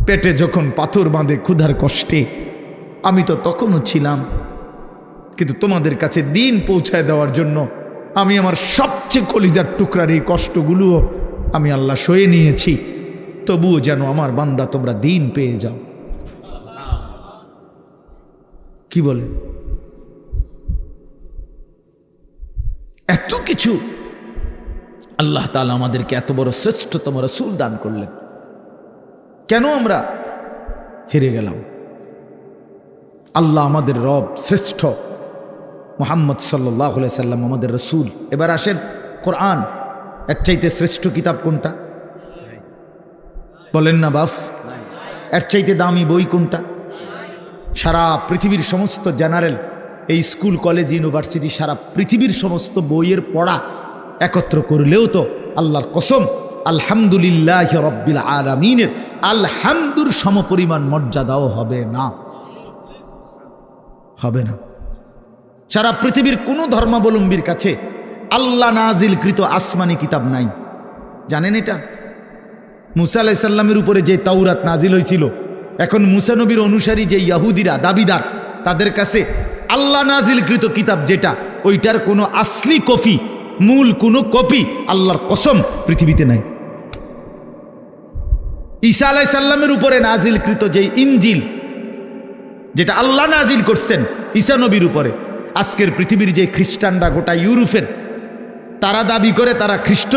পেটে যখন পাথর বাঁধে ক্ষুধার কষ্টে, আমি তো তখনও ছিলাম। কিন্তু তোমাদের কাছে দিন পৌঁছায় দেওয়ার জন্য আমি আমার সবচেয়ে কলিজার টুকরার এই কষ্টগুলোও আমি আল্লাহ সয়ে নিয়েছি, তবুও যেন আমার বান্দা তোমরা দিন পেয়ে যাও। কি বলে? এত কিছু আল্লাহ তাআলা আমাদেরকে এত বড় শ্রেষ্ঠতম রাসূল দান করলেন, কেন আমরা হেরে গেলাম? আল্লাহ আমাদের রব, শ্রেষ্ঠ মুহাম্মদ সাল্লাল্লাহু আলাইহি সাল্লাম আমাদের রাসূল। এবার আসেন, কোরআন এর চাইতে শ্রেষ্ঠ কিতাব কোনটা? বলেন না বাফ। এর চাইতে দামি বই কোনটা? সারা পৃথিবীর সমস্ত জেনারেল, এই স্কুল কলেজ ইউনিভার্সিটি, সারা পৃথিবীর সমস্ত বইয়ের পড়া একত্র করলেও তো আল্লাহর কসম আলহামদুলিল্লাহ রব্বিল আলামিনের আলহামদুর সমপরিমাণ মর্যাদাও হবে না, হবে না। সারা পৃথিবীর কোনো ধর্মাবলম্বীর কাছে আল্লাহ নাজিলকৃত আসমানি কিতাব নাই, জানেন এটা? মুসা আলাইহিস সালামের উপরে যে তাওরাত নাজিল হয়েছিল, এখন মুসা নবীর অনুসারী যে ইহুদিরা দাবিদার, তাদের কাছে আল্লাহ নাজিলকৃত কিতাব যেটা, ওইটার কোনো আসলি কপি, মূল কোনো কপি আল্লাহর কসম পৃথিবীতে নাই। ঈসা আলাইহিস সালামের উপরে নাজিলকৃত যে ইনজিল, যেটা আল্লাহ নাজিল করছেন ঈসা নবীর উপরে, আজকের পৃথিবীর যে খ্রিস্টানরা, গোটা ইউরোপের, তারা দাবি করে তারা খ্রিস্ট,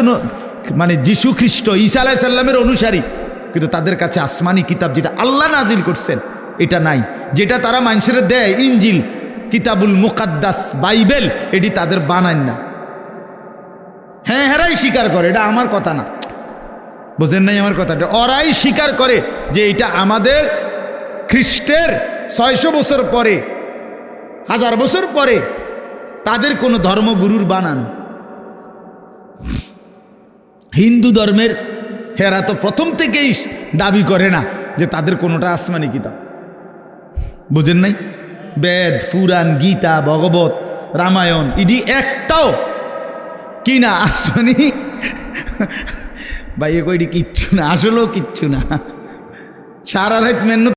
মানে যিশু খ্রিস্ট ঈসা আলাইহিস সালামের অনুসারী, কিন্তু তাদের কাছে আসমানি কিতাব যেটা আল্লাহ নাজিল করছেন এটা নাই। যেটা তারা মানুষের দেয় ইনজিল, কিতাবুল মুকাদ্দাস, বাইবেল, এটি তাদের বানান না। হ্যাঁ, হেরাই স্বীকার করে, এটা আমার কথা না, বোঝেন নাই আমার কথাটা? ওরাই স্বীকার করে যে এটা আমাদের খ্রিস্টের 600 বছর পরে, 1000 বছর পরে তাদের কোনো ধর্মগুরুর বানান। হিন্দু ধর্মের হেরা তো প্রথম থেকেই দাবি করে না যে তাদের কোনোটা আসমানি কিতাব, বুঝেন নাই? বেদ পুরাণ গীতা ভগবত রামায়ণ ইডি একটাও কিনা আসমানি ভাই কইডি কিচ্ছু না, আসলেও কিচ্ছু না। সারা রাত মেহনত